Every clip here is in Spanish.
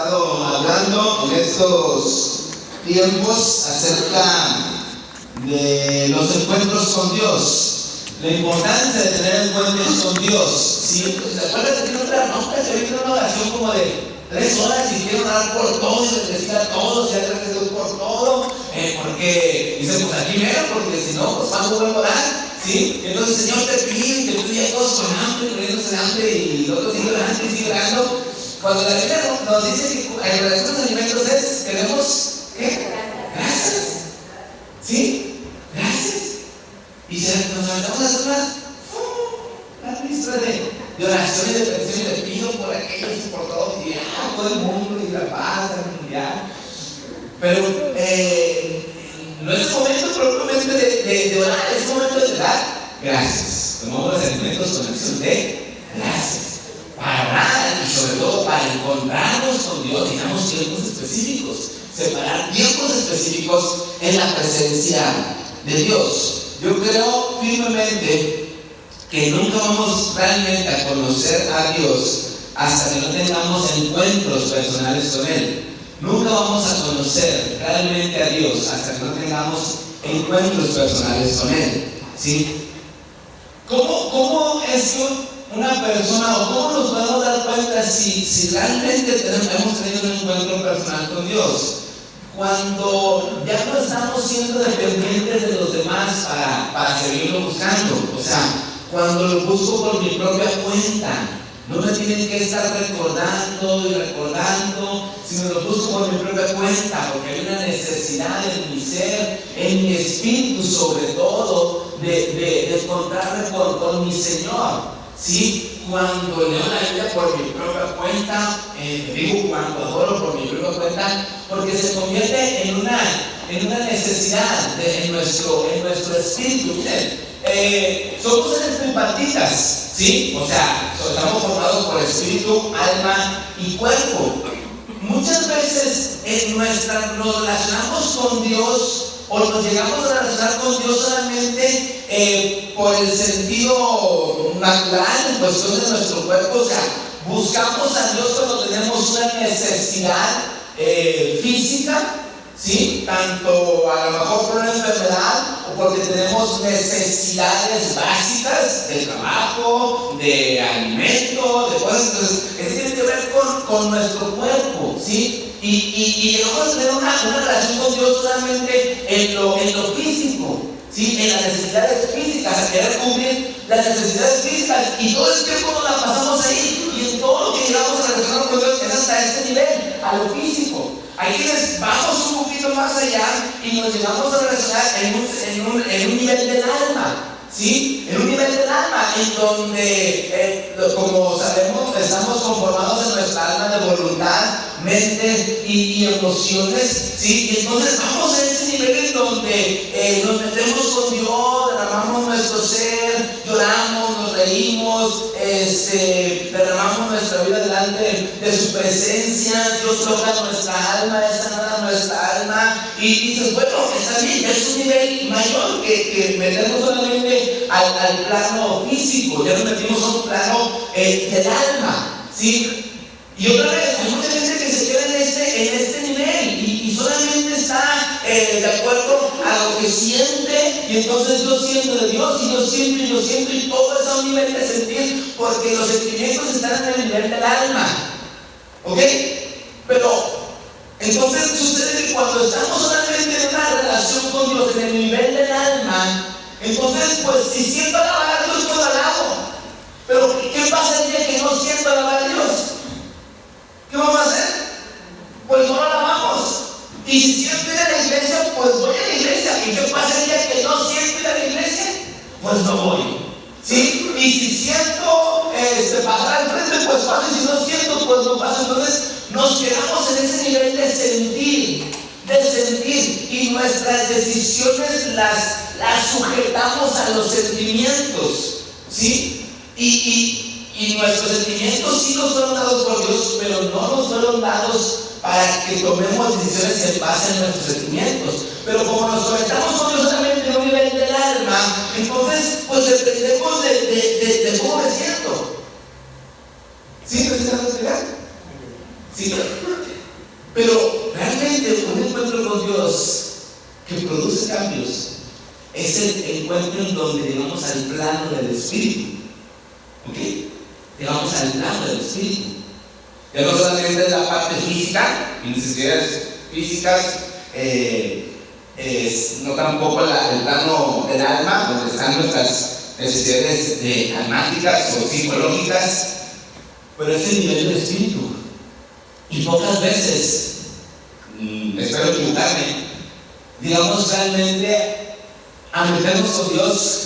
estado hablando en estos tiempos acerca de los encuentros con Dios, la importancia de tener encuentros con Dios. ¿Sí? ¿Se acuerdan que tiene otra nota? Se viene una oración como de 3 horas y quiero orar por todo y bendecir a todos y agradecer a Dios por todo, porque dice, pues aquí mero, porque si no, pues ¿cuándo vuelvo a orar? ¿Sí? Entonces el Señor te pide que tú ya todos con hambre, muriéndose de hambre, y el otro sigue orando y sigue orando. Cuando la Biblia nos dice que en relación a los alimentos es, tenemos, ¿qué? Gracias. ¿Sí? Gracias. Y si nos aventamos a hacer una lista de oraciones, de peticiones, le pido por aquellos y por todos, y todo el mundo, y la paz, la mundial. Pero no es momento probablemente de orar, es momento de dar gracias. Tomamos los alimentos con acción de gracias. Para orar y sobre todo para encontrarnos con Dios, digamos tiempos específicos, separar tiempos específicos en la presencia de Dios. Yo creo firmemente que nunca vamos realmente a conocer a Dios hasta que no tengamos encuentros personales con Él. Nunca vamos a conocer realmente a Dios hasta que no tengamos encuentros personales con Él. ¿Sí? ¿Cómo es que una persona, o cómo nos podemos dar cuenta si realmente hemos tenido un encuentro personal con Dios? Cuando ya no estamos siendo dependientes de los demás para seguirlo buscando. O sea, cuando lo busco por mi propia cuenta, no me tienen que estar recordando y recordando, sino lo busco por mi propia cuenta, porque hay una necesidad en mi ser, en mi espíritu sobre todo, de encontrarme con mi Señor. ¿Sí? Cuando leo la Biblia por mi propia cuenta, digo cuando adoro por mi propia cuenta, porque se convierte en una necesidad en nuestro espíritu. Miren, somos seres tripartitas, ¿sí? O sea, estamos formados por espíritu, alma y cuerpo. Muchas veces nos relacionamos con Dios, o nos llegamos a relacionar con Dios solamente por el sentido natural, en cuestión de nuestro cuerpo. O sea, buscamos a Dios cuando tenemos una necesidad física, ¿sí? Tanto a lo mejor por una enfermedad o porque tenemos necesidades básicas de trabajo, de alimento, de cosas. Entonces, esto tiene que ver con nuestro cuerpo, ¿sí? Y llegamos a tener una relación con Dios solamente en lo físico, ¿sí? En las necesidades físicas, a querer cubrir las necesidades físicas, y todo el tiempo nos la pasamos ahí, y en todo lo que llegamos a relacionar con Dios es hasta este nivel, a lo físico. Hay quienes vamos un poquito más allá y nos llegamos a relacionar en un nivel del alma. ¿Sí? En un nivel del alma, en donde, como sabemos, estamos conformados en nuestra alma de voluntad, mente y emociones, ¿sí? Y entonces vamos a ese nivel en donde nos metemos con Dios, derramamos nuestro ser, lloramos, nos reímos, derramamos nuestra vida delante de su presencia. Dios toca nuestra alma, sana nuestra alma, y dices, bueno, está bien, es un nivel mayor que meternos solamente al plano físico, ya nos metimos a un plano del alma, ¿sí? Y otra vez, hay mucha gente que se queda en este nivel y solamente está de acuerdo a lo que siente, y entonces yo siento de Dios, y yo siento, y todo es a un nivel de sentir, porque los sentimientos están en el nivel del alma, ¿ok? Pero entonces sucede que cuando estamos solamente en una relación con Dios, en el nivel del alma, entonces, pues si siento alabar a Dios, pues alabo. Pero ¿qué pasa el día que no siento alabar a Dios? ¿Qué vamos a hacer? Pues no lo alabamos. Y si siento ir a la iglesia, pues voy a la iglesia. ¿Y qué pasa el día que no siento ir a la iglesia? Pues no voy. ¿Sí? Y si siento pasar al frente, pues paso. Y si no siento, pues no paso. Entonces nos quedamos en ese nivel de sentir, y nuestras decisiones las sujetamos a los sentimientos, ¿sí? Y nuestros sentimientos sí nos fueron dados por Dios, pero no nos fueron dados para que tomemos decisiones en base a nuestros sentimientos. Pero como nos conectamos con Dios solamente en un nivel del alma, entonces pues dependemos de cómo me siento. ¿Sí? ¿Me estás explicando? Sí. Pero realmente un encuentro con Dios que produce cambios es el encuentro en donde llegamos al plano del Espíritu. ¿Ok? Llegamos al plano del Espíritu. Ya no solamente es la parte física, necesidades físicas, no tampoco el plano del alma, donde están nuestras necesidades almáticas o psicológicas, pero es el nivel del Espíritu. Y pocas veces, espero equivocarme, digamos realmente a meternos con Dios,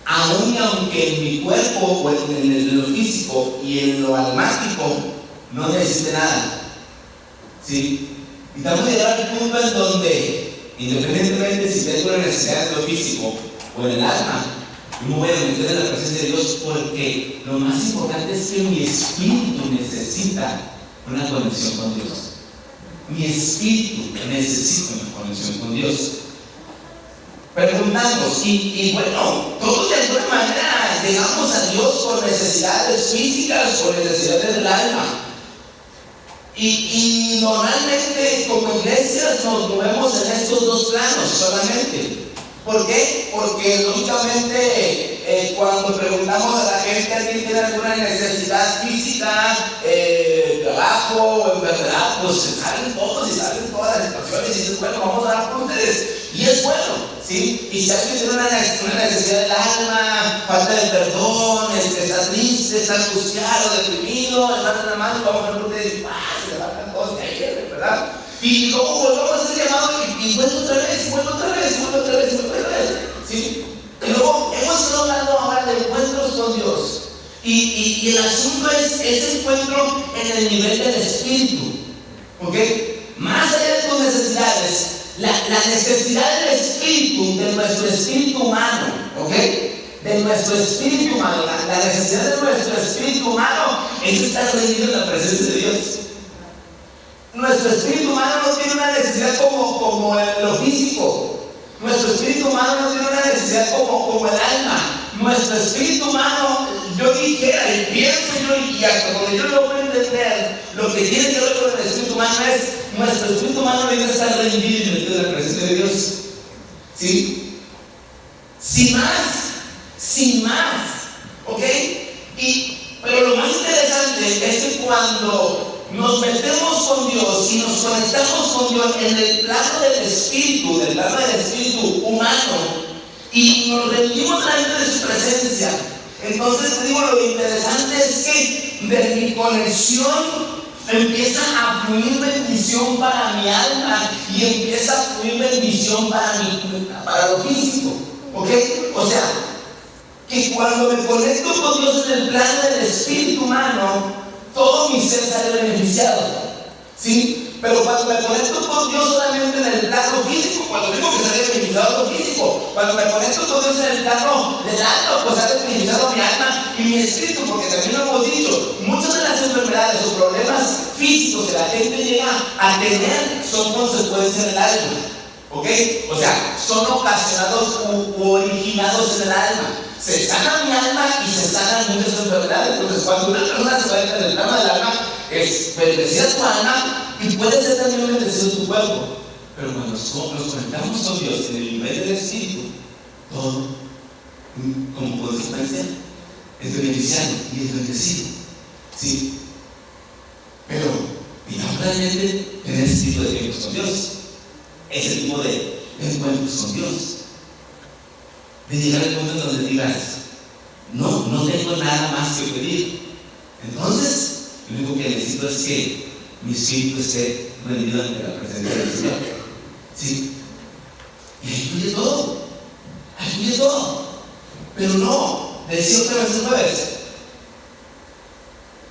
aun aunque en mi cuerpo o en lo físico y en lo almático no necesite nada. ¿Sí? Y estamos a llegar al punto en donde, independientemente si tengo una necesidad en lo físico o en el alma, yo me voy a meter en la presencia de Dios, porque lo más importante es que mi espíritu necesita una conexión con Dios. Mi espíritu necesita una conexión con Dios. Preguntamos, y bueno, todos de alguna manera llegamos a Dios por necesidades físicas, por necesidades del alma. Y normalmente como iglesias nos movemos en estos dos planos solamente. ¿Por qué? Porque lógicamente cuando preguntamos a la gente, ¿alguien tiene alguna necesidad física, trabajo, enfermedad? Pues se salen todos y salen todas las situaciones y dices, bueno, vamos a dar por ustedes. Y es bueno, ¿sí? Y si alguien tiene una necesidad del alma, falta de perdón, está triste, está angustiado, deprimido, levanta la mano, vamos a dar por ustedes, se levantan todos de ayer, ¿verdad? Y luego volvemos a ser llamados y vuelvo otra vez, y vuelvo otra vez, y vuelvo otra vez, y vuelvo otra vez, ¿sí? Y luego hemos estado hablando ahora de encuentros con Dios. Y el asunto es ese encuentro en el nivel del Espíritu. ¿Ok? Más allá de tus necesidades, la necesidad del Espíritu, de nuestro espíritu humano, ¿ok? De nuestro espíritu humano, la necesidad de nuestro espíritu humano es estar rendido en la presencia de Dios. Nuestro espíritu humano no tiene una necesidad como lo físico. Nuestro espíritu humano no tiene una necesidad como el alma. Nuestro espíritu humano, yo dijera y pienso yo, y hasta donde yo lo puedo entender, lo que tiene que ver con el espíritu humano es nuestro espíritu humano debe estar rendido y metido en la presencia de Dios. ¿Sí? Sin más, ¿ok? Pero lo más interesante es que cuando nos metemos con Dios y nos conectamos con Dios en el plano del espíritu, humano, y nos rendimos delante de su presencia, entonces te digo, lo interesante es que de mi conexión empieza a fluir bendición para mi alma y empieza a fluir bendición para lo físico. ¿Ok? O sea, que cuando me conecto con Dios en el plano del espíritu humano, todo mi ser sale beneficiado. ¿Sí? Pero cuando me conecto con Dios solamente en el plano físico, cuando digo que sale beneficiado lo físico, cuando me conecto con Dios en el plano del alma, pues sale beneficiado mi alma y mi espíritu, porque también lo hemos dicho, muchas de las enfermedades o problemas físicos que la gente llega a tener son consecuencias del alma. ¿Ok? O sea, son ocasionados u originados en el alma. Se sana mi alma y se sanan muchas enfermedades. Entonces, cuando una persona se conecta en el plano del alma, es bendecida tu alma y puede ser también bendecido tu cuerpo. Pero cuando nos conectamos con Dios en el nivel del espíritu, todo, como consecuencia, es beneficiado y es bendecido. ¿Sí? Pero, digamos realmente tener ese tipo de tiempos con Dios, ese tipo de encuentros con Dios, de llegar al punto en donde digas, no tengo nada más que pedir. Entonces, lo único que necesito es que mi espíritu esté rendido ante la presencia del Señor. ¿Sí? Y ahí fluye todo. Pero no, decía otra vez el jueves,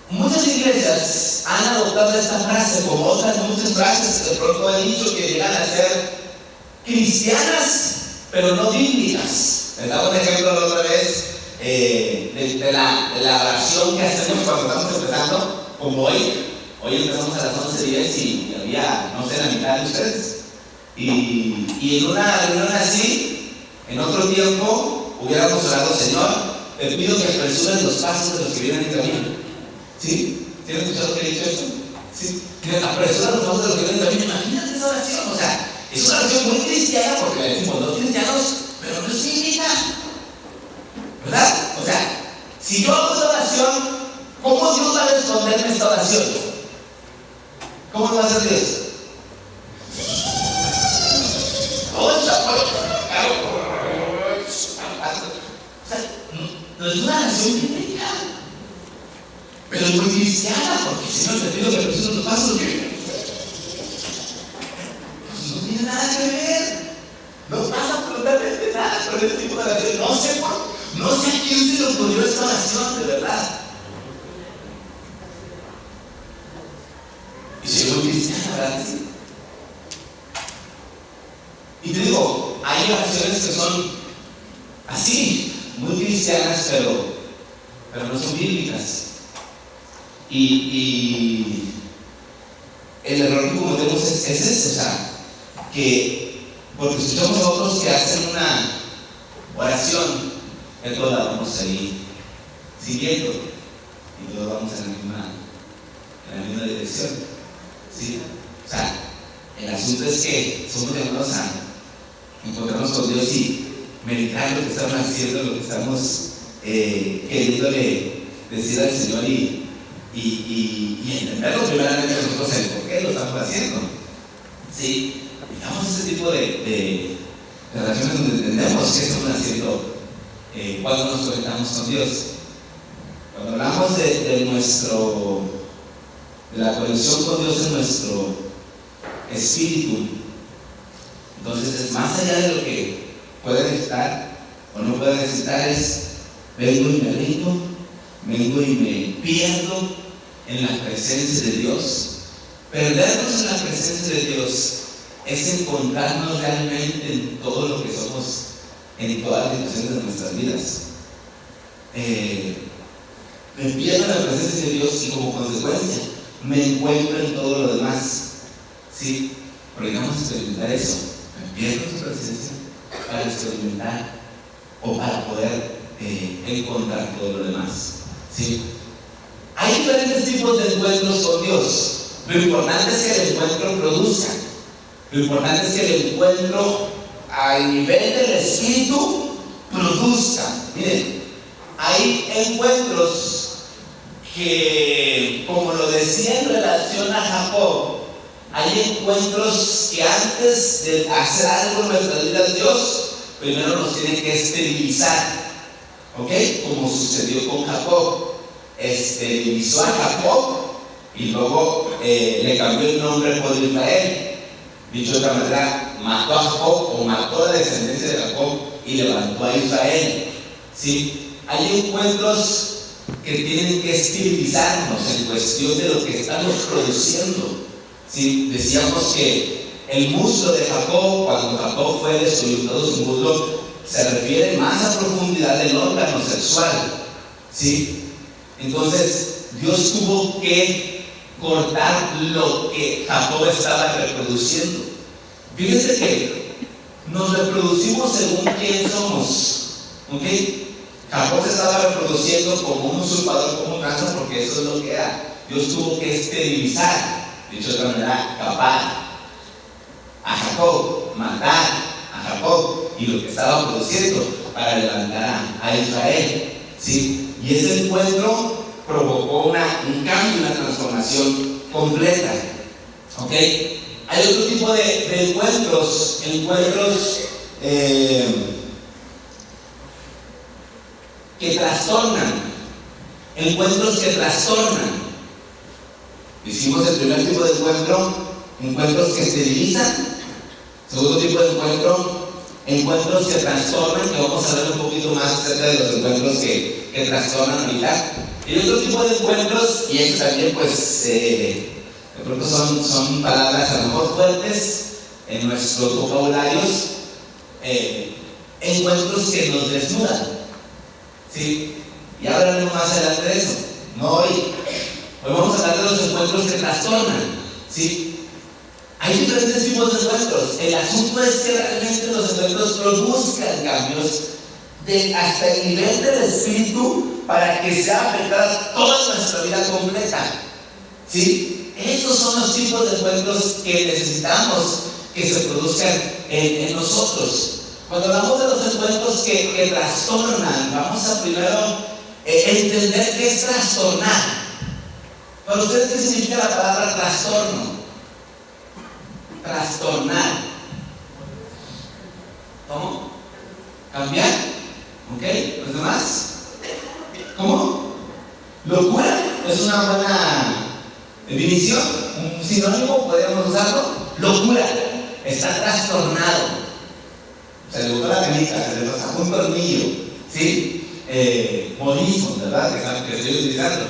muchas iglesias han adoptado esta frase, como otras muchas frases que de pronto he dicho, que llegan a ser cristianas, pero no bíblicas. Les daba un ejemplo la otra vez de la oración que hacemos cuando estamos empezando, como hoy. Hoy empezamos a las 11:10 y había, no sé, la mitad de ustedes. Y en una reunión así, en otro tiempo, hubiéramos orado, Señor, te pido que apresures los pasos de los que vienen en camino. ¿Sí? ¿Sí han escuchado que he dicho esto? ¿sí? Que la persona nos vamos a lo que viene también. Imagínate esa oración, o sea, es una oración muy cristiana porque le decimos los cristianos, pero no es bíblica, ¿verdad? O sea, si yo hago esta oración, ¿cómo Dios va a responderme esta oración? ¿Cómo lo va a hacer Dios? O sea, no es una oración bíblica, pero es muy cristiana, porque el Señor te pido que preciosos los pasos que no tiene nada que ver, no pasa absolutamente nada con este tipo de oración. No sé a quién se le ocurrió esta oración, de verdad. Y soy muy cristiana, ¿verdad? Sí. Y te digo, hay oraciones que son así, muy cristianas, pero no son bíblicas. Y el error que cometemos es ese, o sea, que porque escuchamos a otros que hacen una oración, que todos la vamos ahí siguiendo y todos vamos en la misma dirección, ¿sí? O sea, el asunto es que somos llamados a encontrarnos con Dios y meditar lo que estamos haciendo, lo que estamos queriéndole decir al Señor y entenderlo primeramente nosotros el por qué lo estamos haciendo. ¿Sí? Digamos ese tipo de relaciones donde entendemos qué estamos haciendo cuando nos conectamos con Dios. Cuando hablamos de la conexión con Dios en nuestro espíritu, entonces es más allá de lo que puede necesitar o no puede necesitar, es vengo y me rindo, vengo y me pierdo en la presencia de Dios. Perdernos en la presencia de Dios es encontrarnos realmente en todo lo que somos, en todas las situaciones de nuestras vidas. Me pierdo en la presencia de Dios y como consecuencia me encuentro en todo lo demás. ¿Sí? Porque vamos a experimentar eso. Me pierdo en su presencia para experimentar o para poder encontrar todo lo demás. ¿Sí? Hay diferentes tipos de encuentros con Dios. Lo importante es que el encuentro produzca. Lo importante es que el encuentro al nivel del espíritu produzca. Miren, hay encuentros que, como lo decía en relación a Jacob, hay encuentros que antes de hacer algo en nuestras vidas, Dios primero nos tiene que esterilizar. ¿Ok? Como sucedió con Jacob. Esterilizó a Jacob y luego le cambió el nombre por Israel. Dicho de otra manera, mató a Jacob o mató a la descendencia de Jacob y levantó a Israel. ¿Sí? Hay encuentros que tienen que esterilizarnos en cuestión de lo que estamos produciendo. ¿Sí? Decíamos que el muslo de Jacob, cuando Jacob fue destruido todo su muslo, se refiere más a profundidad del órgano sexual. ¿Sí? Entonces, Dios tuvo que cortar lo que Jacob estaba reproduciendo. Fíjense que nos reproducimos según quién somos. ¿Ok? Jacob se estaba reproduciendo como un usurpador, como un cáncer, porque eso es lo que era. Dios tuvo que esterilizar, dicho de otra manera, capar a Jacob, matar a Jacob y lo que estaba produciendo para levantar a Israel. ¿Sí? Y ese encuentro provocó un cambio, una transformación completa. ¿Ok? Hay otro tipo de encuentros que trastornan. Encuentros que trastornan. Hicimos el primer tipo de encuentros que esterilizan. Segundo tipo de encuentros que trastornan, que vamos a hablar un poquito más acerca de los encuentros que trastornan ahorita. Y otro tipo de encuentros, y estos también pues de pronto son palabras a lo mejor fuertes en nuestros vocabularios, encuentros que nos desnudan. ¿Sí? Y hablaremos más adelante de eso, no hoy. Hoy vamos a hablar de los encuentros que trastornan. ¿Sí? Hay diferentes tipos de encuentros. El asunto es que realmente los encuentros produzcan cambios hasta el nivel del espíritu para que sea afectada toda nuestra vida completa. ¿Sí? Estos son los tipos de encuentros que necesitamos que se produzcan en nosotros. Cuando hablamos de los encuentros que trastornan, vamos a primero entender qué es trastornar. ¿Para ustedes qué significa la palabra trastorno? Trastornar. ¿Cómo? ¿Cambiar? ¿Ok? ¿Los demás? ¿Cómo? Locura. Es una buena definición. Un sinónimo, podríamos usarlo. Locura. Está trastornado. Se le botó la canita, se le sacó un tornillo. ¿Sí? Modismo, ¿verdad? Que estoy utilizando.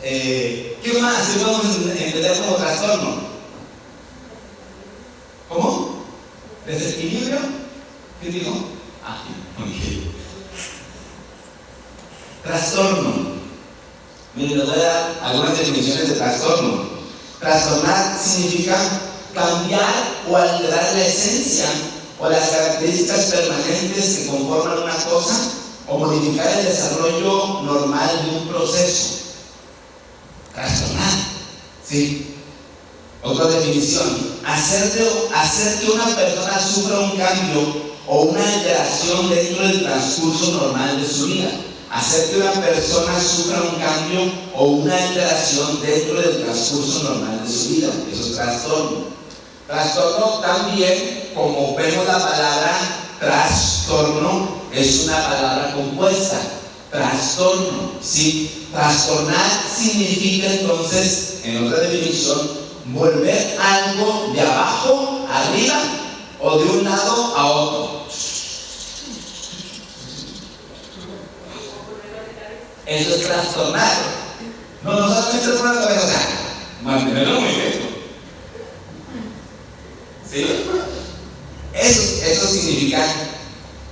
¿Qué más podemos entender como trastorno? ¿Cómo? ¿Desequilibrio? ¿Qué dijo? Ok. Trastorno. Miren, les voy a dar algunas definiciones de trastorno. Trastornar significa cambiar o alterar la esencia o las características permanentes que conforman una cosa o modificar el desarrollo normal de un proceso. Trastornar. ¿Sí? Otra definición: hacer que una persona sufra un cambio o una alteración dentro del transcurso normal de su vida. Hacer que una persona sufra un cambio o una alteración dentro del transcurso normal de su vida. Eso es trastorno. Trastorno también, como vemos la palabra trastorno, es una palabra compuesta. Trastorno, ¿sí? Trastornar significa entonces, en otra definición, volver algo de abajo a arriba o de un lado a otro. Eso es trastornar. No solamente poner la cabeza, o sea, mantener el movimiento. ¿Sí? Eso significa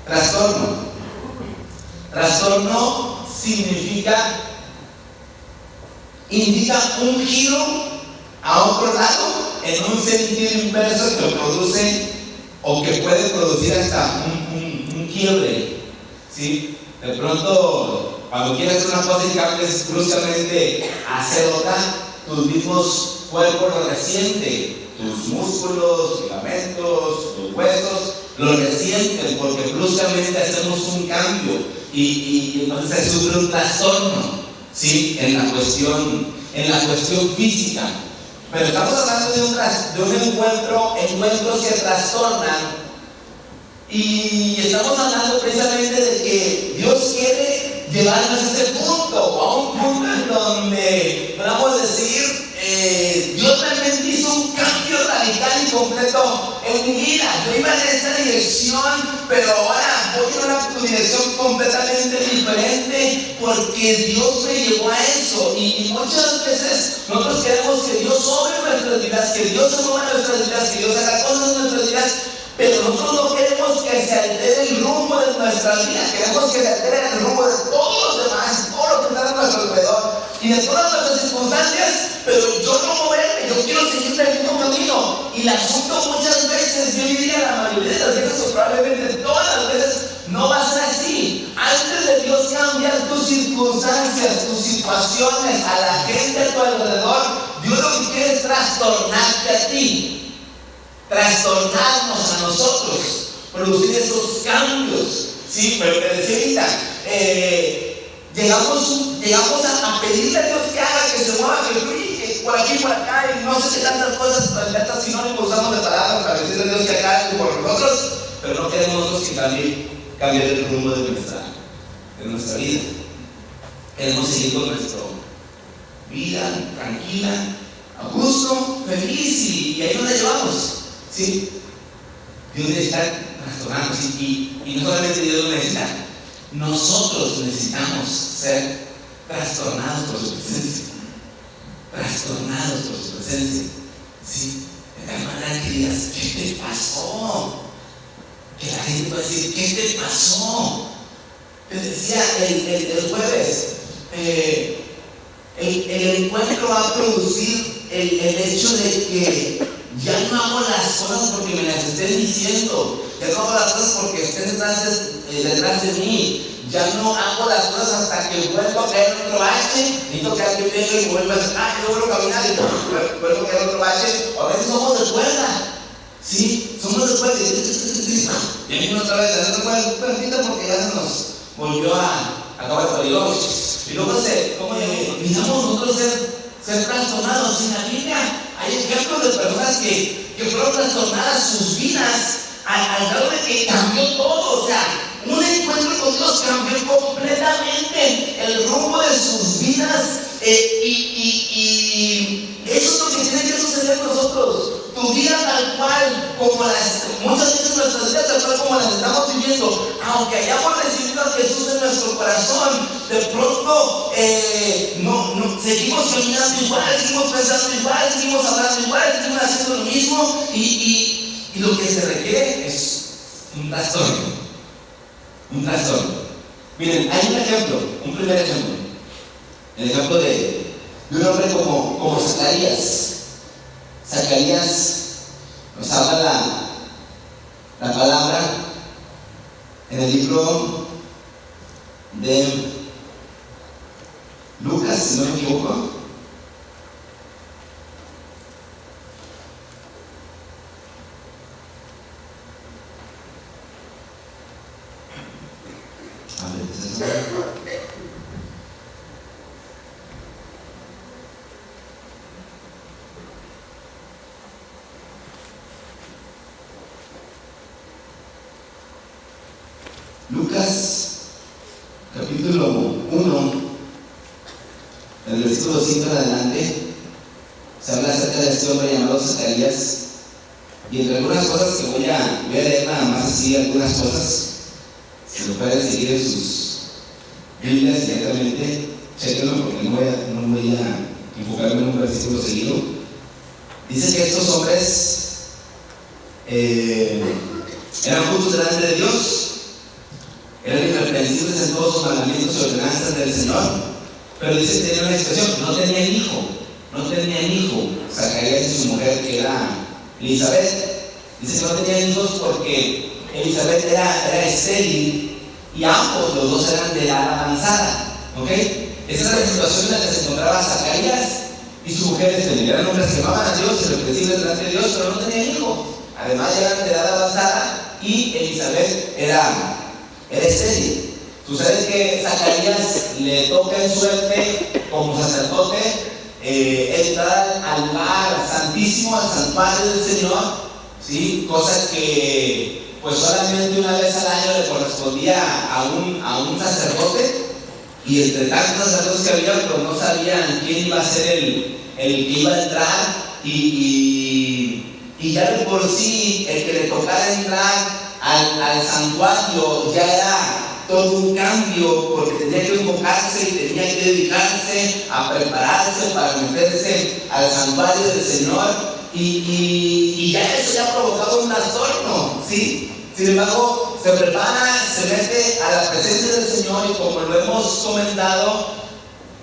trastorno. Trastorno indica un giro a otro lado en un sentido inverso que produce o que puede producir hasta un quiebre. ¿Sí? De pronto, cuando quieres hacer una cosa y cambies bruscamente a hacer otra, tus mismos cuerpos lo resienten, tus músculos, ligamentos, tus huesos lo resienten porque bruscamente hacemos un cambio y entonces se sufre un trastorno, ¿sí? en la cuestión física. Pero estamos hablando de un encuentros que trastornan, y estamos hablando precisamente de que Dios quiere llevarnos a ese punto, a un punto en donde podamos decir, Dios realmente hizo un cambio radical y completo en mi vida. Yo iba en esta dirección, pero ahora voy en una dirección completamente diferente porque Dios me llevó a eso. Y muchas veces nosotros queremos que Dios obre nuestras vidas, que Dios se mueva en nuestras vidas, que Dios haga cosas en nuestras vidas, pero nosotros no queremos que se altere el rumbo de nuestra vida. Queremos que se altere el rumbo de todos los demás, todo lo que está a nuestro alrededor y de todas nuestras circunstancias, pero yo no moverme, yo quiero seguir el mismo camino. Y el asunto muchas veces, yo diría la mayoría de las veces, o probablemente todas las veces, no va a ser así. Antes de Dios cambiar tus circunstancias, tus situaciones, a la gente a tu alrededor, Dios lo que quiere es trastornarte a ti. Trastornarnos a nosotros, producir esos cambios, ¿sí? Pero te decía ahorita, llegamos a pedirle a Dios que haga, que se mueva, que fluya, que por aquí, por acá, y no sé qué tantas cosas, tantas sinónimos usamos de palabras para decirle a Dios que haga algo por nosotros, pero no queremos nosotros que cambiar el rumbo de nuestra vida. Queremos seguir con nuestra vida tranquila, a gusto, feliz, y ahí nos la llevamos. ¿Sí? Dios necesita trastornarnos y no solamente Dios lo necesita, nosotros necesitamos ser trastornados por su presencia. Trastornados por su presencia. ¿Sí? De tal manera que digas, ¿qué te pasó? Que la gente pueda decir, ¿qué te pasó? Te decía el jueves, el encuentro va a producir el hecho de que ya no hago las cosas porque me las estén diciendo, ya no hago las cosas porque estén detrás de mí, ya no hago las cosas hasta que vuelvo a caer en otro bache, necesito que alguien venga y vuelva a decir, yo vuelvo a caminar y vuelvo a caer en otro bache. A veces somos de cuerda, ¿sí? Somos de cuerda y venimos otra vez de cuerdita porque ya se nos volvió a acabar el peligro. Y luego necesitamos nosotros ser trastornados. En la Biblia hay ejemplos de personas que fueron trastornadas sus vidas al grado de que cambió todo. O sea, un encuentro con Dios cambió completamente el rumbo de sus vidas. Y eso es lo que tiene que suceder en nosotros. Tu vida tal cual, muchas veces nuestras vidas tal cual como las estamos viviendo, aunque hayamos recibido a Jesús en nuestro corazón, de pronto seguimos caminando igual, seguimos pensando igual, seguimos hablando igual, seguimos haciendo lo mismo, y lo que se requiere es un trastorno. Un trastorno. Miren, hay un ejemplo, un primer ejemplo. El ejemplo de un hombre como Zacarías. Zacarías nos habla la palabra en el libro de Lucas, si no me equivoco. Lucas capítulo 1, en el versículo 5 en adelante, se habla acerca de este hombre llamado Zacarías, y entre algunas cosas que voy a leer nada más así, algunas cosas, se lo pueden seguir en sus Biblias directamente, chequenlo porque no voy a enfocarme en un versículo seguido. Dice que estos hombres eran justos delante de Dios, eran irreprensibles en todos sus mandamientos y ordenanzas del Señor, pero dice que tenía una expresión, no tenían hijo, Zacarías y su mujer, que era Elizabeth. Dice que no tenían hijos porque Elizabeth era estéril y ambos, los dos, eran de edad avanzada. ¿Ok? Esa es la situación en la que se encontraba Zacarías y su mujer estéril. Eran hombres que amaban a Dios, irreprensibles delante de Dios, pero no tenían hijos. Además, eran de edad avanzada y Elizabeth era estéril. Sucede que Zacarías le toca en suerte como sacerdote entrar al lugar santísimo, al santuario del Señor, ¿sí? Cosa que pues solamente una vez al año le correspondía a un sacerdote, y entre tantos sacerdotes que había, pues no sabían quién iba a ser el que iba a entrar, y ya de por sí el que le tocara entrar al santuario ya era todo un cambio, porque tenía que enfocarse y tenía que dedicarse a prepararse para meterse al santuario del Señor, y ya eso ya ha provocado un trastorno, ¿sí? Sin embargo, se prepara, se mete a la presencia del Señor, y como lo hemos comentado,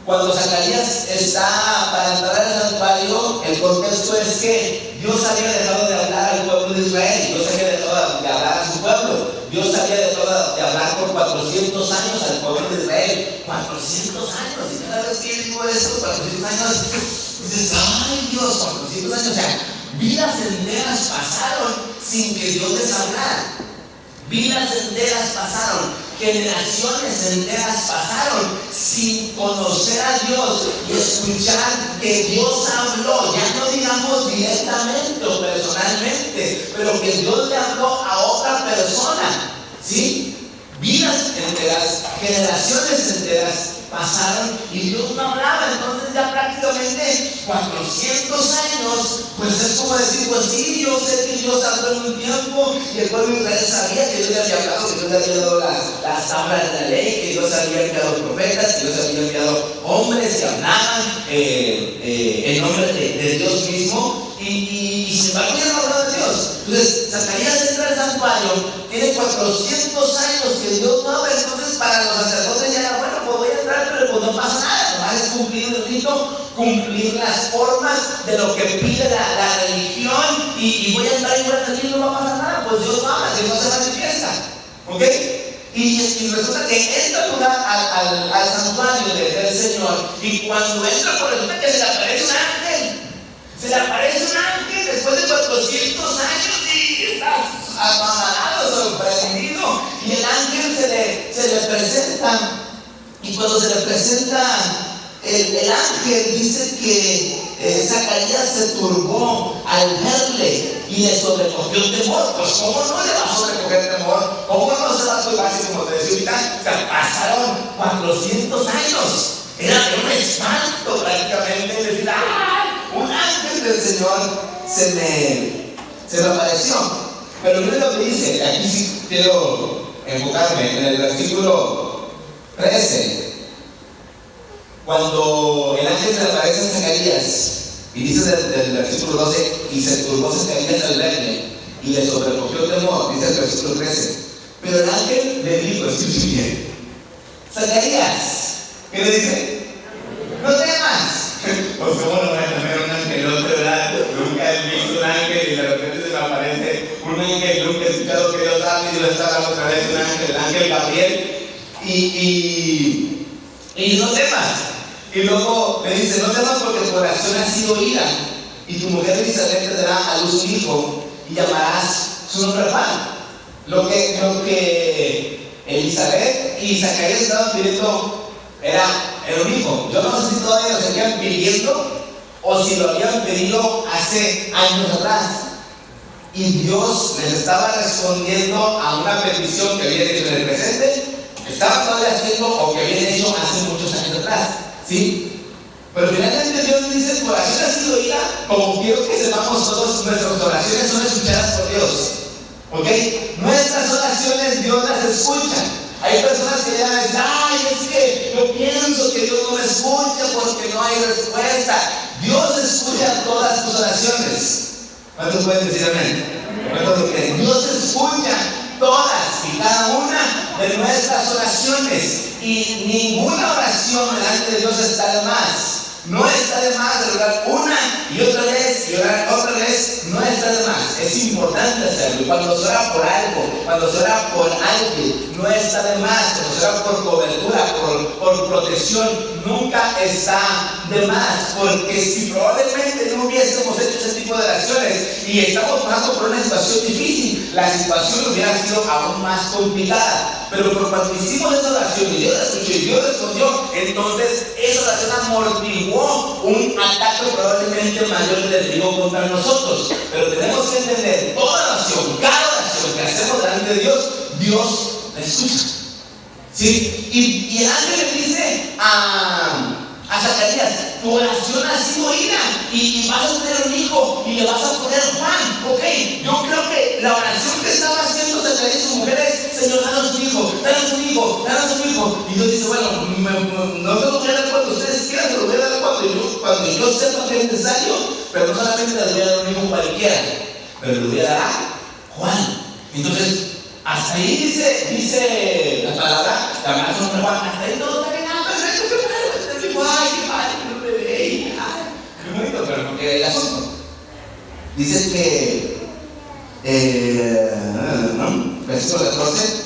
cuando Zacarías está para entrar al santuario, el contexto es que Dios había dejado de hablar al pueblo de Israel, Dios había dejado de hablar a su pueblo, Dios había dejado de hablar por 400 años al pueblo de Israel. 400 años, y cada vez que digo esto, 400 años, dices, ay Dios, 400 años, o sea, vidas enteras pasaron sin que Dios les hablara. Vidas enteras pasaron, generaciones enteras pasaron sin conocer a Dios y escuchar que Dios habló, ya no digamos directamente o personalmente, pero que Dios le habló a otra persona, ¿sí? Vidas enteras, generaciones enteras pasaron y Dios no hablaba. Entonces ya prácticamente 400 años, pues es como decir, pues sí, yo sé que Dios habló en un tiempo y el pueblo de Israel sabía que Dios le había hablado, que Dios le había dado las tablas de la ley, que Dios había enviado profetas, que Dios había enviado hombres que hablaban en nombre de Dios mismo, y sin embargo ya no hablaba de Dios. Entonces Zacarías entra al santuario, tiene 400 años que Dios no habla. Entonces para los sacerdotes ya era, bueno, pues voy a entrar, pero pues no pasa nada, nomás es cumplir el rito, cumplir las formas de lo que pide la religión, y voy a entrar igual aquí, no va a pasar nada, pues Dios no habla, Dios no se manifiesta, ¿ok? Y resulta que entra al santuario del Señor, y cuando entra, pues resulta que se le aparece un ángel. Se le aparece un ángel después de 400 años y está apagadado, sorprendido. Y el ángel se le presenta. Y cuando se le presenta el ángel, dice que Zacarías se turbó al verle y le sobrecogió el temor. Pues ¿cómo no le va a sobrecoger temor? ¿Cómo no se va a turbar? Así como te decía ahorita, o sea, pasaron 400 años. Era un espanto prácticamente decir, ¡ay! Un ángel del Señor se me apareció. Pero miren lo que dice, aquí sí quiero enfocarme en el versículo 13. Cuando el ángel se le aparece a Zacarías, y dice del versículo 12, y se turbó Zacarías al verle, y le sobrecogió el temor, dice el versículo 13. Pero el ángel le dijo, escuchen bien, Zacarías, ¿qué le dice? No temas. Pues cómo no voy a temer un angelote, ¿verdad? Nunca he visto un ángel y de repente se me aparece un ángel, nunca he escuchado que Dios habla y Dios habla otra vez un ángel, el ángel Gabriel, y no temas. Y luego le dice, no temas porque tu oración ha sido oída, y tu mujer Elizabeth te dará a luz un hijo, y llamarás su nombre Juan. Lo que Elizabeth y Zacarías estaban pidiendo era un hijo. Yo no sé si todavía lo seguían pidiendo o si lo habían pedido hace años atrás. Y Dios les estaba respondiendo a una petición que habían hecho en el presente, estaba todavía haciendo o que habían hecho hace muchos años atrás. ¿Sí? Pero finalmente Dios dice, tu oración ha sido oída, como quiero que sepamos todos, nuestras oraciones son escuchadas por Dios. ¿Ok? Nuestras oraciones Dios las escucha. Hay personas que llegan a decir, ay, es que yo pienso que Dios no me escucha porque no hay respuesta. Dios escucha todas tus oraciones. ¿Cuántos pueden decir amén? ¿Cuántos lo creen? Dios escucha todas y cada una de nuestras oraciones. Y ninguna oración delante de Dios está de más. No está de más de orar una y otra vez y orar otra vez, no está de más. Es importante hacerlo. Cuando se ora por algo, cuando se ora por alguien, no está de más. Cuando se ora por cobertura, por protección, nunca está de más. Porque si probablemente no hubiésemos hecho ese tipo de oraciones y estamos pasando por una situación difícil, la situación hubiera sido aún más complicada. Pero por cuando hicimos esa oración y Dios la escuchó y Dios respondió, entonces esa oración amortiguó un ataque probablemente mayor del enemigo contra nosotros. Pero tenemos que entender, toda oración, cada oración que hacemos delante de Dios, Dios la escucha. ¿Sí? Y el ángel le dice a Zacarías, tu oración ha sido oída y vas a tener un hijo y le vas a poner Juan. Ok, yo creo que la oración que estaba haciendo Zacarías y su mujer es, Señor, danos un hijo, danos un hijo, danos un hijo. Y Dios dice, bueno, no se lo voy a dar cuando ustedes quieran, se lo voy a dar cuando yo sepa que es necesario, pero no solamente les voy a dar un hijo cualquiera, pero le voy a dar a Juan. Entonces, hasta ahí dice la palabra, llamará su nombre Juan, hasta ahí todo está bien, perfecto, qué padre, ay, qué padre, un bebé, qué bonito, pero no queda el asunto. Dice que, versículo 14,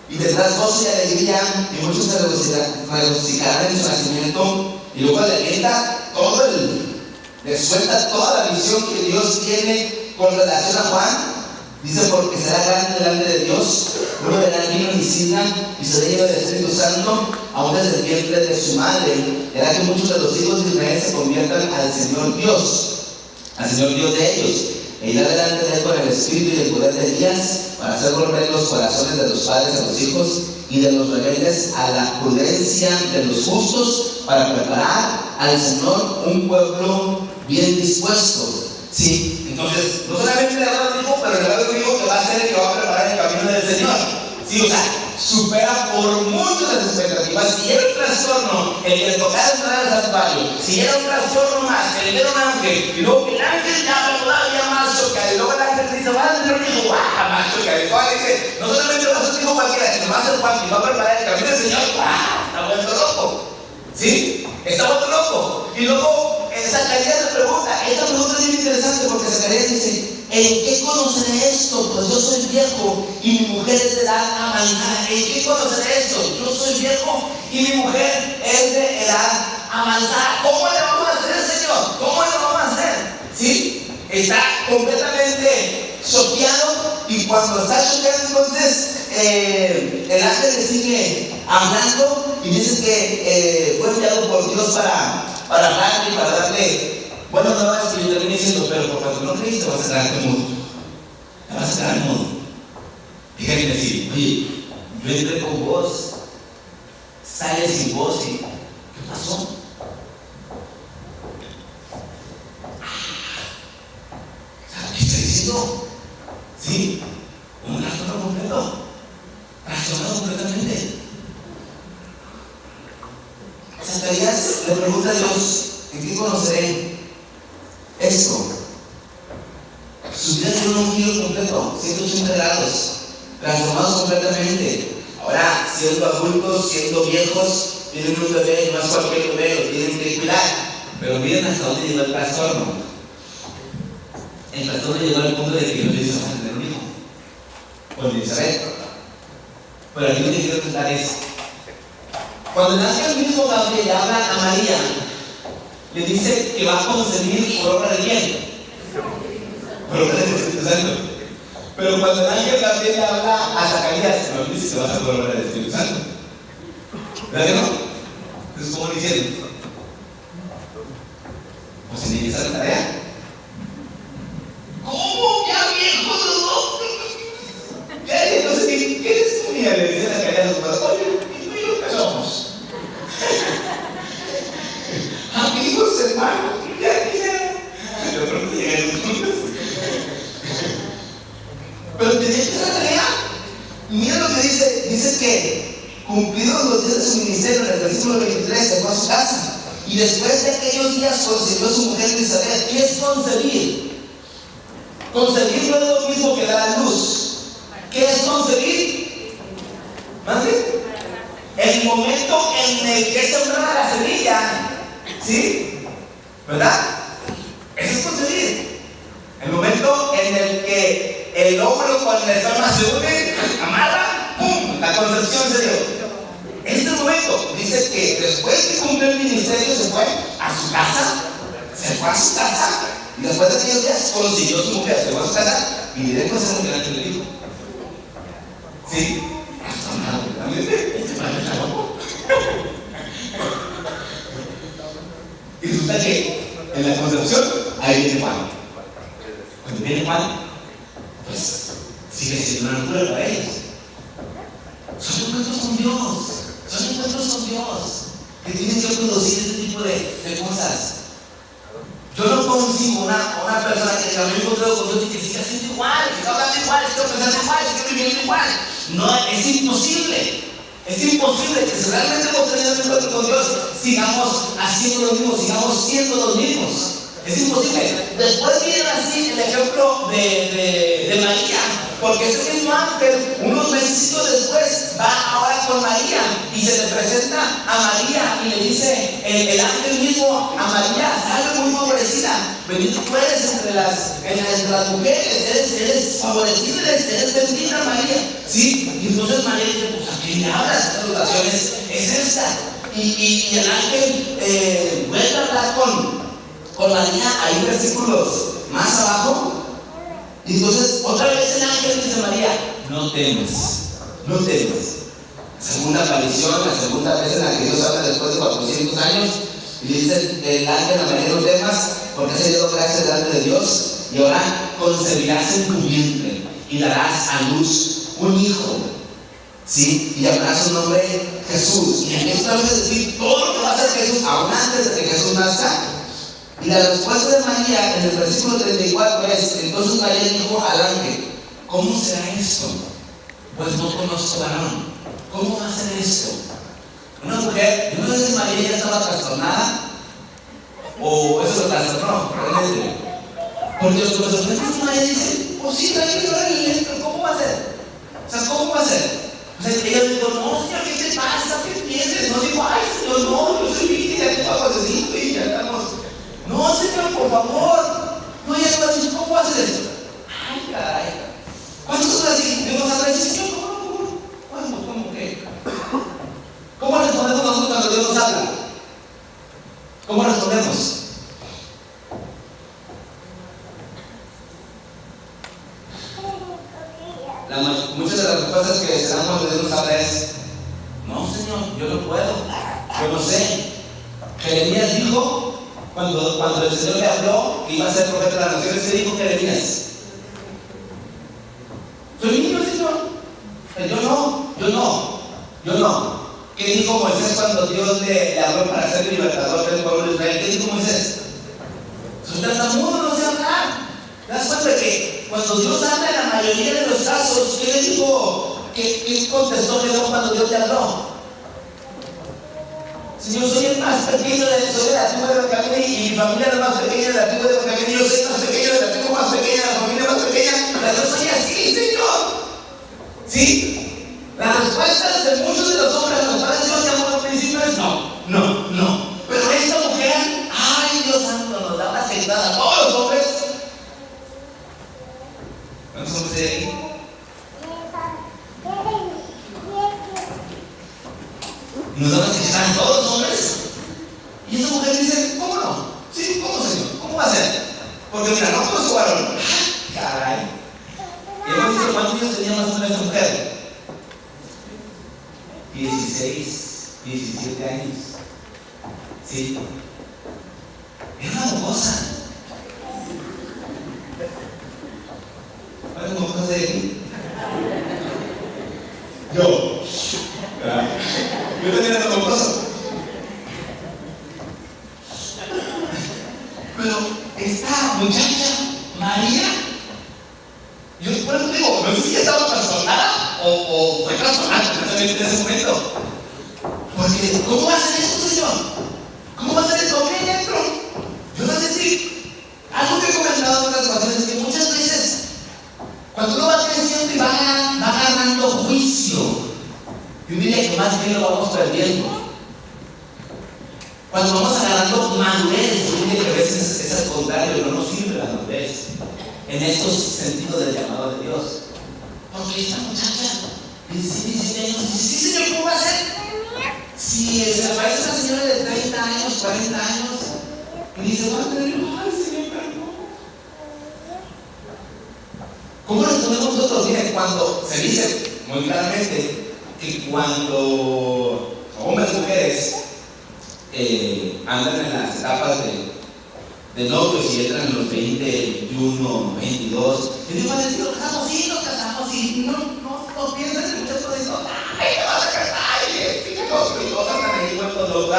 y tendrás gozo y alegría, y muchos se regocijarán en su nacimiento, y luego le avienta le suelta toda la visión que Dios tiene con relación a Juan. Dice, porque será grande delante de Dios, no beberá vino ni sidra, y será lleno del Espíritu Santo, aún desde el vientre de su madre. Hará que muchos de los hijos de Israel se conviertan al Señor Dios de ellos. E irá delante de él con el espíritu y el poder de Elías, para hacer volver los corazones de los padres a los hijos, y de los rebeldes a la prudencia de los justos, para preparar al Señor un pueblo bien dispuesto. Sí, entonces, no solamente le hablaba dijo, pero le hablaba dijo que va a ser el que va a preparar el camino del Señor. Sí, o sea, supera por mucho las expectativas. Si era un trastorno el que le tocara entrar al santuario, si era un trastorno más, que le diera un ángel, y luego que el ángel ya todavía más chocado, y luego el ángel dice, va a tener un hijo, ¡guau! Más chocado, y luego dice, no solamente va a ser un hijo cualquiera, sino va a ser Juan, y va a preparar el camino del Señor, ¡guau! Está vuelto loco. ¿Sí? Está vuelto loco. Y luego Zacarías le pregunta, esta pregunta es bien interesante porque Zacarías dice, ¿En qué conoceré esto? Pues yo soy viejo y mi mujer es de edad avanzada. ¿En qué conoceré esto? Yo soy viejo y mi mujer es de edad avanzada. ¿Cómo le vamos a hacer, Señor? ¿Cómo le vamos a hacer? ¿Sí? Está completamente choqueado, y cuando está choqueado, entonces el ángel le sigue hablando y dice que fue enviado por Dios para hablarle y para darle buenas nuevas, que yo terminé diciendo, pero por cuanto no creíste vas a quedarte mudo. Te vas a quedar mudo. Fíjate decir, oye, yo entré con voz, sale sin voz, ¿y qué pasó? ¿Qué está diciendo? ¿Sí? Un trastorno completo. Trastornado completamente. Zacarías le pregunta a Dios, ¿en qué conoceré esto? Su vida tiene un giro completo, 180 grados, transformados completamente. Ahora, siendo adultos, siendo viejos, tienen un bebé, no es cualquier bebé, lo tienen que cuidar. Pero miren hasta dónde llegó el trastorno. El trastorno llegó al punto de que no le hizo tener un hijo con Elizabeth. Pero aquí lo que quiero contar es, cuando nace el mismo Gabriel habla a María, le dice que va a concebir por obra de quién? Por obra del Espíritu Santo. Pero cuando el ángel Gabriel habla a Zacarías, no dice que va a ser por obra del Espíritu Santo. ¿Verdad que no? Entonces, ¿cómo le hicieron? Pues se le hizo la tarea. ¿Cómo? ¿Ya viejo los dos? Ya, no sé qué eres tú, mira, le decía a Zacarías a los padres, oye, ¿y tú y yo qué somos? Amigos, hermanos, ya quisiera. Yo creo que llegaron juntos. Pero tenía que hacer la tarea. Mira lo que dice que cumplidos los días de su ministerio, en el versículo 23, se fue a su casa. Y después de aquellos días concibió a su mujer Elizabeth. ¿Qué es concebir? Concebir no es lo mismo que dar a luz. ¿Qué es concebir? ¿Mande? El momento en el que se sembrada la semilla, ¿sí? ¿Verdad? Eso es concebir. El momento en el que el óvulo con el esperma se unen, amarra, ¡pum! La concepción se dio. Este momento dice que después de cumplir el ministerio se fue a su casa, y después de aquellos días consiguió a su mujer, se fue a su casa y directo a ser delante del hijo. ¿Sí? Y resulta que en la concepción ahí viene Juan. Cuando viene Juan, pues sigue siendo una locura para ellos. Son encuentros con Dios, que tienen que producir este tipo de cosas. Yo no concibo una persona que también encontrado con Dios y que siga siendo igual, que siga hablando igual, que siga pensando igual, que siga viviendo igual. No, es imposible. Es imposible que si realmente hemos tenido un encuentro con Dios, sigamos haciendo lo mismo, sigamos siendo los mismos. Es imposible. Después viene así el ejemplo de María, porque ese mismo ángel, unos meses después, va ahora con María y se le presenta a María y le dice el ángel mismo a María, salve muy favorecida, bendita tú eres entre las mujeres, eres favorecida, eres bendita María. ¿Sí? Y entonces María dice, pues a quién le hablas, esta salutación es esta. Y el ángel vuelve a hablar con María, ahí versículos más abajo. Y entonces otra vez el ángel dice a María, no temas. Segunda aparición, la segunda vez en la que Dios habla después de 400 años, y le dice el ángel a María, no temas, porque has hallado gracia delante de Dios, y ahora concebirás en tu vientre y darás a luz un hijo, ¿sí? Y llamarás su nombre Jesús. Y empieza a decir todo lo que va a hacer Jesús, aún antes de que Jesús nazca. Y la respuesta de María en el versículo 34 es, entonces María dijo al ángel, ¿cómo será esto? Pues no conozco varón. ¿Cómo va a ser esto? Una mujer, yo no sé si María ya estaba trastornada o eso lo trastornó, realmente. Porque lo que me sorprende es que María dice, pues sí, tranquilo, ¿cómo va a ser? O sea, ¿cómo va a ser? O sea, ella dijo, no, señor, ¿qué te pasa? ¿Qué entiendes? No dijo, ay, señor, no, yo soy virgen, ya tengo agotecito y ya estamos. No, señor, por favor. No, ella no va a decir, ¿cómo va a ser esto? muchas de las respuestas que se dan cuando Dios nos habla es: no, Señor, yo no puedo, yo no sé. Jeremías dijo, cuando el Señor le habló que iba a ser profeta de las naciones, ¿qué dijo Jeremías? Soy niño, Señor. Yo no. ¿Qué dijo Moisés cuando Dios le habló para ser libertador del pueblo de Israel? ¿Qué dijo Moisés? Soy tartamudo, no sé hablar. ¿Te das cuenta que cuando Dios habla en la mayoría de los casos, ¿qué le dijo? ¿Qué contestó Dios cuando Dios le habló? Señor, soy el más pequeño soy de la tribu de Benjamín y mi familia es la más pequeña de la tribu de Benjamín, y yo soy el más pequeño de la tribu más pequeña, de la familia más pequeña. Yo soy así, Señor. ¿Sí? Las respuestas de muchos de los hombres a los cuales Dios llamó al principio es no. Pero esta mujer, ay, Dios santo, nos da una sentada a todos los hombres. ¿Cuántos hombres hay aquí? Nos da una sentada a todos los hombres. Y esa mujer dice: ¿cómo no? Sí, ¿cómo, Señor? ¿Cómo va a ser? Porque mira, no conozco varón. Caray. Y hemos dicho cuántos años tenía más o menos esta mujer. 16, 17 años. Sí. Era una mocosa. ¿Cuál mocosa de aquí? Yo también era mocosa. Pero esta muchacha, María, yo por eso digo, no sé si estaba trastornada o fue trastornada completamente en ese momento. Porque, ¿cómo va a ser esto, Señor? ¿Cómo va a ser esto? Ok, dentro. Yo no sé si algo que he comentado en otras ocasiones es que muchas veces, cuando uno va creciendo y va agarrando juicio, yo diría que más bien lo vamos perdiendo. Cuando vamos agarrando madurez, yo diría que a veces es al contrario, no nos sirve la madurez en estos sentidos del llamado de Dios. Porque esta muchacha, 17 años, dice: sí, Señor, ¿cómo va a ser? Si se aparece una señora de 30 años, 40 años, y dice: va a tener, ay, Señor, perdón. ¿Cómo respondemos nosotros? Miren, cuando se dice muy claramente que cuando hombres y mujeres andan en las etapas de novios y entran en los 20, 21, 22, y Dios va a decir: nos casamos y no piensan en muchas cosas. Ay, te vas a casar y cosas andan ahí vueltos locos.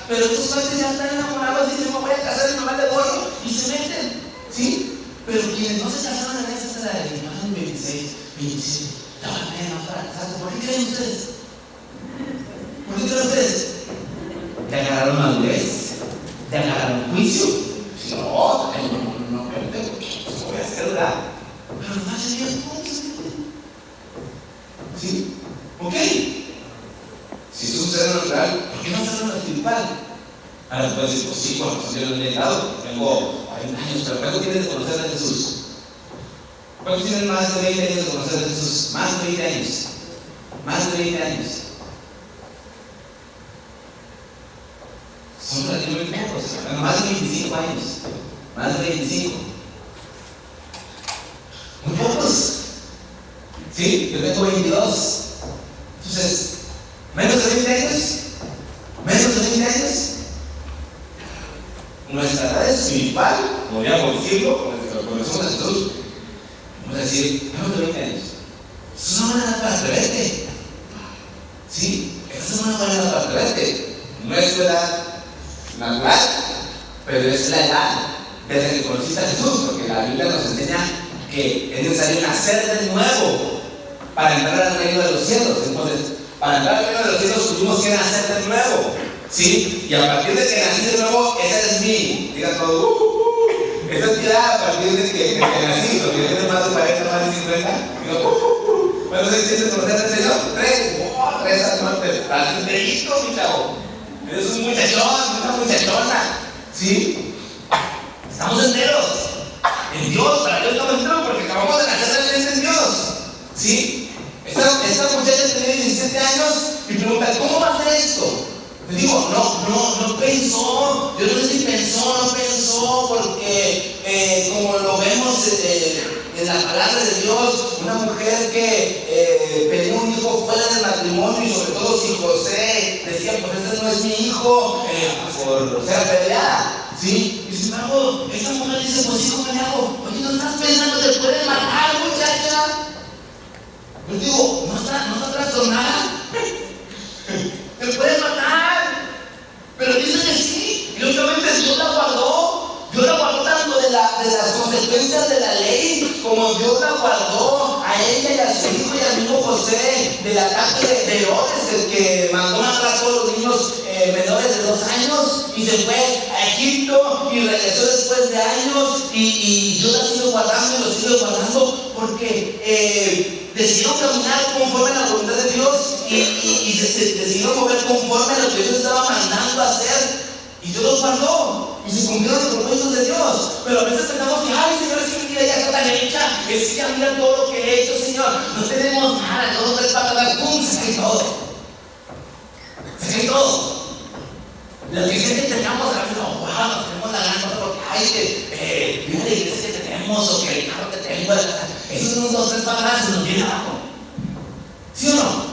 Pero estos padres ya están enamorados y dicen: me voy a casar y me van de gorro, y se meten, ¿sí? Pero quienes no se casaron en esa edad, de 26, 27, ya van a para casarse. ¿Por qué creen ustedes? ¿Por qué creen ustedes? ¿Te agarraron madurez? ¿Te agarraron juicio? No, no, voy a hacer nada. Pero no hace Dios, ¿sí? Ok. Si eso sucede en lo natural, ¿por qué no hacerlo en lo espiritual? Ahora tú puedes decir: pues sí, bueno, yo lo he dado, tengo 40 años, pero ¿cuánto tienes de conocer a Jesús? ¿Cuántos tienen más de 20 años de conocer a Jesús? Más de 20 años. Más de 20 años. Son relativamente pocos. Bueno, más de 25 años. Más de 25. Muy pocos. ¿Sí? Yo tengo 22. Entonces, menos de 20 años. Menos de 20 años. Nuestra edad espiritual, podríamos decirlo, cuando conocemos a Jesús, vamos a decir: menos de 20 años. Es una buena edad para atreverte. ¿Sí? Esta es una buena edad para atreverte. No es tu edad natural, pero es la edad desde que conociste a Jesús, porque la Biblia nos enseña que es necesario nacer de nuevo para entrar al reino de los cielos. Entonces, para entrar al reino de los cielos tuvimos que nacer de nuevo, ¿sí? Y a partir de que nací de nuevo, esa es diga todo, esa es mi edad a partir de que nací, porque yo tengo más de 40, más de 50, digo, ¿cuántos años tienes de conocer al Señor? 3 años, estás un bellito, mi chavo. Eres un muchachón, una muchachona, ¿sí? Estamos enteros en Dios, para Dios estamos enteros porque acabamos de nacer realmente en Dios, ¿sí? Esta muchacha tenía 17 años y pregunta: ¿cómo va a hacer esto? Te digo, no pensó, yo no sé si pensó o no pensó, porque como lo vemos en la palabra de Dios, una mujer que pedía un hijo fuera del matrimonio, y sobre todo si José decía, pues este no es mi hijo, por ser apedreada, ¿sí? Y sin embargo, esa mujer dice, pues hijo, ¿qué le hago? Oye, ¿no estás pensando que te pueden matar, muchacha? Yo digo, ¿no está trastornada? Te pueden matar. Pero dice que sí, y obviamente Dios la guardó. Dios la guardó tanto de las consecuencias de la ley, como Dios la guardó a ella y a su hijo y al mismo José del ataque de Herodes, que mandó matar a todos los niños menores de 2 años, y se fue a Egipto y regresó después de años, y Dios la sigue guardando y lo sigue guardando porque decidieron caminar conforme a la voluntad de Dios y se decidieron mover conforme a lo que Dios estaba mandando a hacer, y Dios los guardó y se cumplieron los propósitos de Dios. Pero a veces pensamos que, ay, Señor, es que mi vida ya está tan hecha, es que ya mira todo lo que he hecho, Señor, no tenemos nada, todo es para dar, ¡pum!, se cae todo. Se cae todo. Lo que sea que tengamos, a veces, wow, nos tenemos la gran cosa porque, ay, que mira la iglesia que tenemos, o que el carro que tengo, esos son 2, 3 palabras, se nos viene abajo. ¿Sí o no?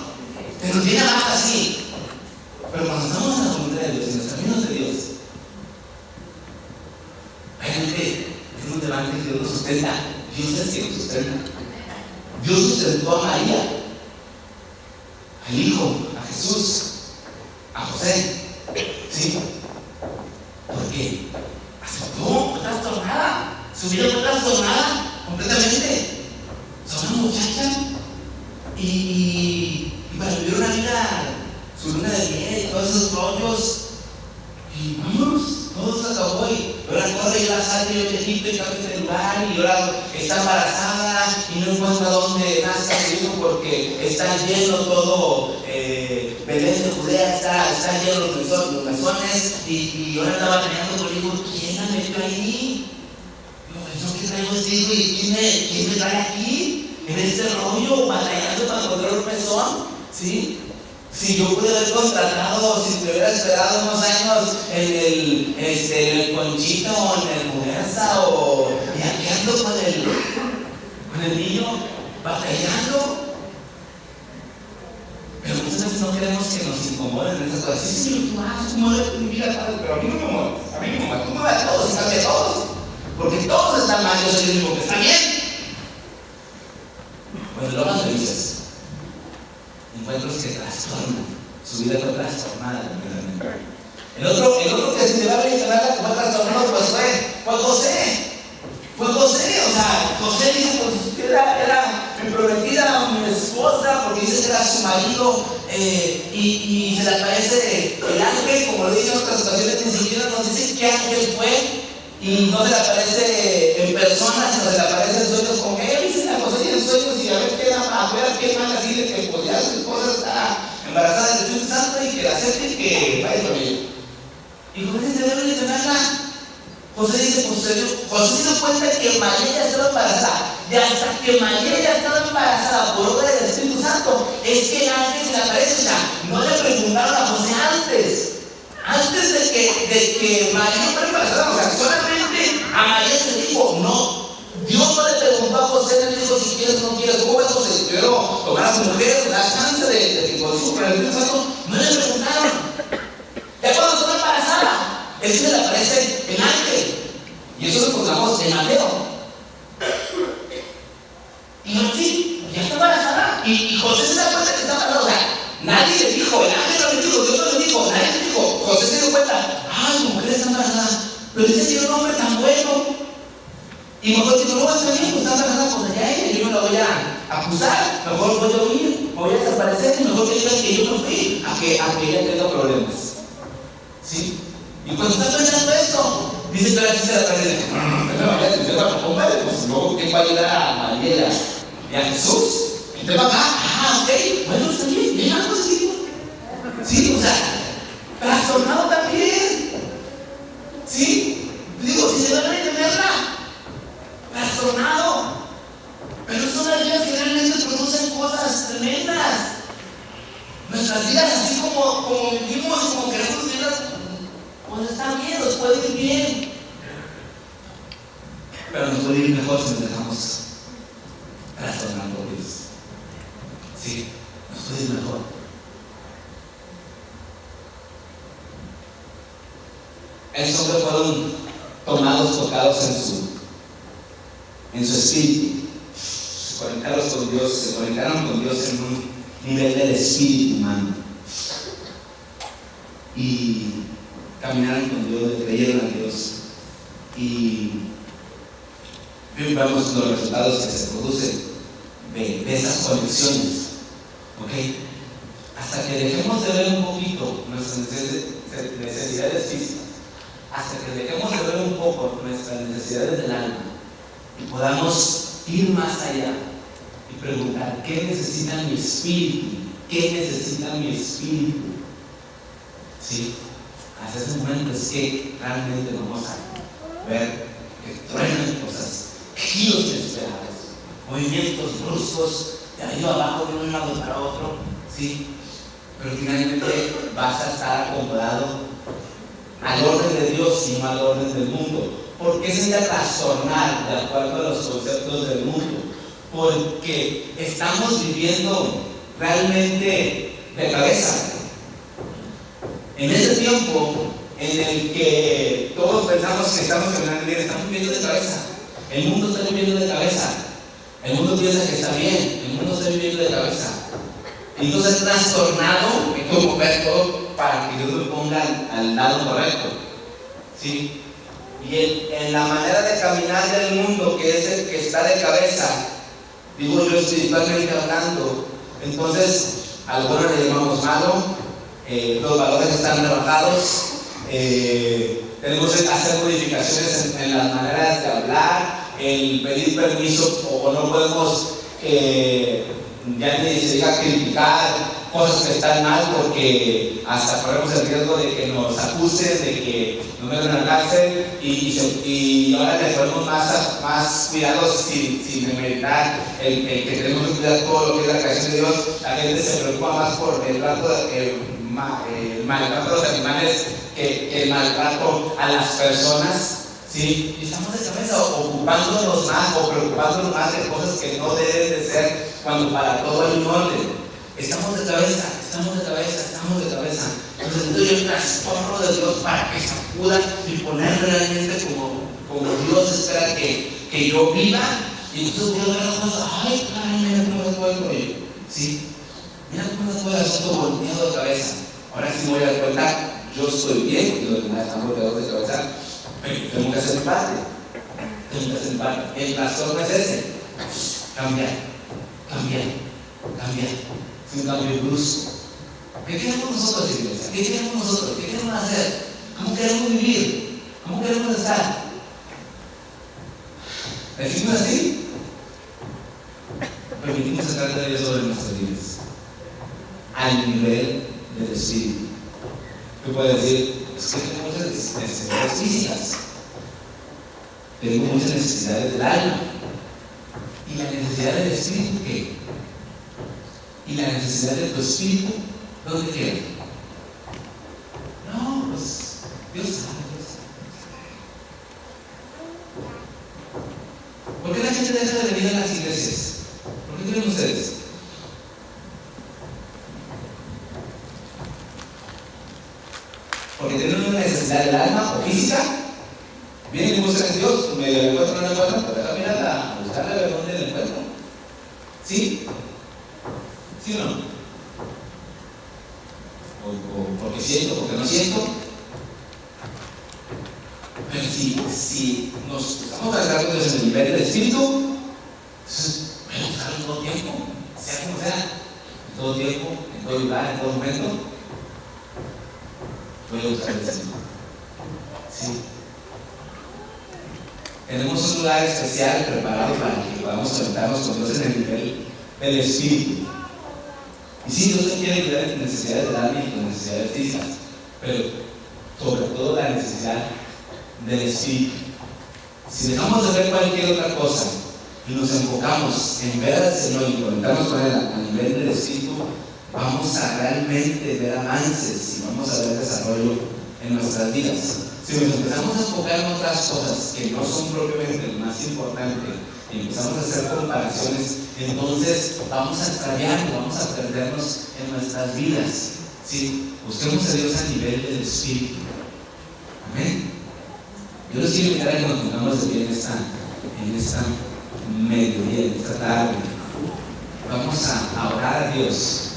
Se nos viene abajo así. Pero cuando estamos en la voluntad de Dios, en los caminos de Dios, realmente Dios nos levanta y Dios nos sustenta. Dios es quien nos sustenta. Dios sustentó a María, al Hijo, a Jesús, a José. ¿Sí? ¿Por qué? Aceptó, fue trastornada. Su vida fue trastornada completamente. Son una muchacha y para vivir una vida, su luna de miel y todos esos rollos, y vámonos, todo se acabó, y ahora corre y la sale de Egipto y cambia de lugar, y ahora está embarazada y no encuentra dónde nazca su hijo porque está lleno todo Belén de Judea, está lleno los mesones, y ahora estaba batallando con el hijo. ¿Quién la metió ahí? Yo que traigo este hijo, y ¿quién me trae aquí? En este rollo, batallando para encontrar un mesón, ¿sí? Si yo pude haber contratado, si te hubiera esperado unos años en el Conchito o en el Mujerza, o viajando con el niño, batallando. Pero muchas veces no queremos que nos incomoden en esas cosas. Sí, tú vas, mueve mi vida, pero a mí no me mueves. A mí no me mueves. Tú mueves a todos y cambia a todos. Porque todos están mal, yo soy el único que está bien. Bueno, lo más felices. Encuentros que trastornan. Su vida fue trastornada completamente. El otro que se le va a mencionar que fue trastornado, pues fue José. Fue José, o sea, José dice, pues era mi prometida, mi esposa, porque dice que era su marido, y se le aparece el ángel, como lo he dicho en otras ocasiones, ni siquiera nos dice qué ángel fue, y no se le aparece en persona, sino se le aparece en sueños, como que él dice a José en sueños, y a ver qué más así de que pues ya su esposa está embarazada del Espíritu Santo y que la acepte y que vaya con ella. Y José dice, debe de tenerla. José dice, José se dio cuenta que María ya estaba embarazada, y hasta que María ya estaba embarazada por obra del Espíritu Santo, es que el ángel se le aparece. O sea, no le preguntaron a José antes de que María fuera embarazada, o sea, solamente a María se le dijo, no. Dios no le preguntó a José, le dijo si quieres o no quieres. ¿Cómo ves, José? Primero tomar a su mujer, la chance de que consiga con el Espíritu Santo. No le preguntaron. Ya cuando estaba embarazada, es que le aparece el ángel. Y eso lo encontramos en Mateo. Y así, ya está embarazada. Y José se da cuenta que está embarazada. O sea, nadie le dijo, el ángel no le dijo, Dios no le dijo, nadie le dijo. José se dio cuenta, mi mujer está embarazada. Pero dice que era un hombre tan bueno. Y mejor digo, no, está bien, pues está embarazada, pues allá ella, yo no la voy a acusar, mejor voy a huir, me voy a desaparecer, y mejor que digan que yo no fui, a que ella tenga problemas. ¿Sí? Y cuando está pensando esto, dice que ahora sí se la parece, pues luego ¿quién va a ayudar a María y a Jesús? ¿Y te va acá? Ok, bueno, está bien, venga, pues sí. Sí, o sea, trastornado también. ¿Sí? Digo, si se van a entenderla, trastornado. Pero son las vidas que realmente producen cosas tremendas. Nuestras vidas, así como vivimos y como queremos vivirlas, pues está bien, nos puede ir bien. Pero nos puede ir mejor si nos dejamos trastornar por Dios. Sí, nos puede ir mejor. Esos hombres fueron tomados, tocados en su espíritu. Se conectaron con Dios en un nivel del espíritu humano. Y caminaron con Dios, le creyeron a Dios. Y vemos los resultados que se producen de esas conexiones. ¿Ok? Hasta que dejemos de ver un poquito nuestras necesidades físicas, hasta que dejemos de ver un poco nuestras necesidades del alma y podamos ir más allá y preguntar: ¿qué necesita mi espíritu? ¿Qué necesita mi espíritu? ¿Sí? Hasta ese momento es que realmente vamos a ver que truenan cosas, giros inesperados, movimientos bruscos de arriba abajo, de un lado para otro, ¿sí? Pero finalmente vas a estar acomodado al orden de Dios y no al orden del mundo. ¿Por qué se debe trastornar de acuerdo a los conceptos del mundo? Porque estamos viviendo realmente de cabeza. En ese tiempo en el que todos pensamos que estamos caminando bien, estamos viviendo de cabeza. El mundo está viviendo de cabeza. El mundo piensa que está bien, el mundo está viviendo de cabeza. Y no se ha trastornado en cómo ver todo para que Dios lo ponga al lado correcto. ¿Sí? Y en la manera de caminar del mundo, que es el que está de cabeza, digo yo espiritualmente hablando, entonces a algunos le llamamos malo. Los valores están rebajados, tenemos que hacer modificaciones en las maneras de hablar, el pedir permiso, o no podemos ya ni se diga criticar cosas que están mal, porque hasta corremos el riesgo de que nos acusen, de que nos metan a la cárcel, y ahora le ponemos más cuidados sin demeritar el que tenemos que cuidar todo lo que es la creación de Dios. La gente se preocupa más por el maltrato a los animales que el maltrato a las personas. ¿Sí? Y estamos de cabeza ocupándonos más o preocupándonos más de cosas que no deben de ser, cuando para todo hay un orden. Estamos de cabeza. Entonces necesito yo el trastorno de Dios para que sacuda y poner realmente como Dios espera que yo viva. Y entonces Dios ve las cosas: ay, caray, mira cómo se puede el rollo. ¿Sí? Mira cómo se puede el asunto volteado de cabeza. Ahora sí me voy a dar cuenta, yo estoy bien y los demás están volteados de cabeza. Pero tengo que hacer mi parte. El trastorno es ese: cambiar. Es un cambio brusco. ¿Qué queremos nosotros, iglesia? ¿Qué queremos nosotros? ¿Qué queremos hacer? ¿Cómo queremos vivir? ¿Cómo queremos estar? ¿Decimos así? Permitimos entrar de Dios sobre nuestras vidas al nivel del espíritu. Tú puedes decir: es que tengo muchas necesidades físicas, tengo muchas necesidades del alma. ¿Y la necesidad del espíritu qué? ¿Y la necesidad de tu espíritu dónde queda? No, pues Dios sabe. ¿Por qué la gente deja de venir a las iglesias? ¿Por qué creen ustedes? Porque tienen una necesidad del alma o física. Vienen y buscan a Dios, medio le encuentran, no le encuentran, pero déjame ir a buscarle a ver dónde le encuentro. ¿Sí? ¿Sí o no? O porque siento, porque no siento. Pero si nos estamos tratando de el nivel del espíritu, entonces voy a buscarlo en todo tiempo, sea como sea, en todo tiempo, en todo lugar, en todo momento. Voy a buscar el espíritu. Sí. Tenemos un lugar especial preparado para que podamos conectarnos con Dios en el nivel del espíritu. Y sí, Dios te quiere ayudar en tus necesidades del alma y tus necesidades físicas, pero sobre todo la necesidad del espíritu. Si dejamos de ver cualquier otra cosa y nos enfocamos en ver al Señor y conectarnos con Él a nivel del espíritu, vamos a realmente ver avances y vamos a ver desarrollo en nuestras vidas. Si nos empezamos a enfocar en otras cosas que no son propiamente lo más importante y empezamos a hacer comparaciones, entonces vamos a extraviarnos, vamos a perdernos en nuestras vidas. ¿Sí? Busquemos a Dios a nivel del Espíritu. Amén. Yo les quiero invitar a que nos pongamos de pie en esta mediodía, en esta tarde. Vamos a orar a Dios.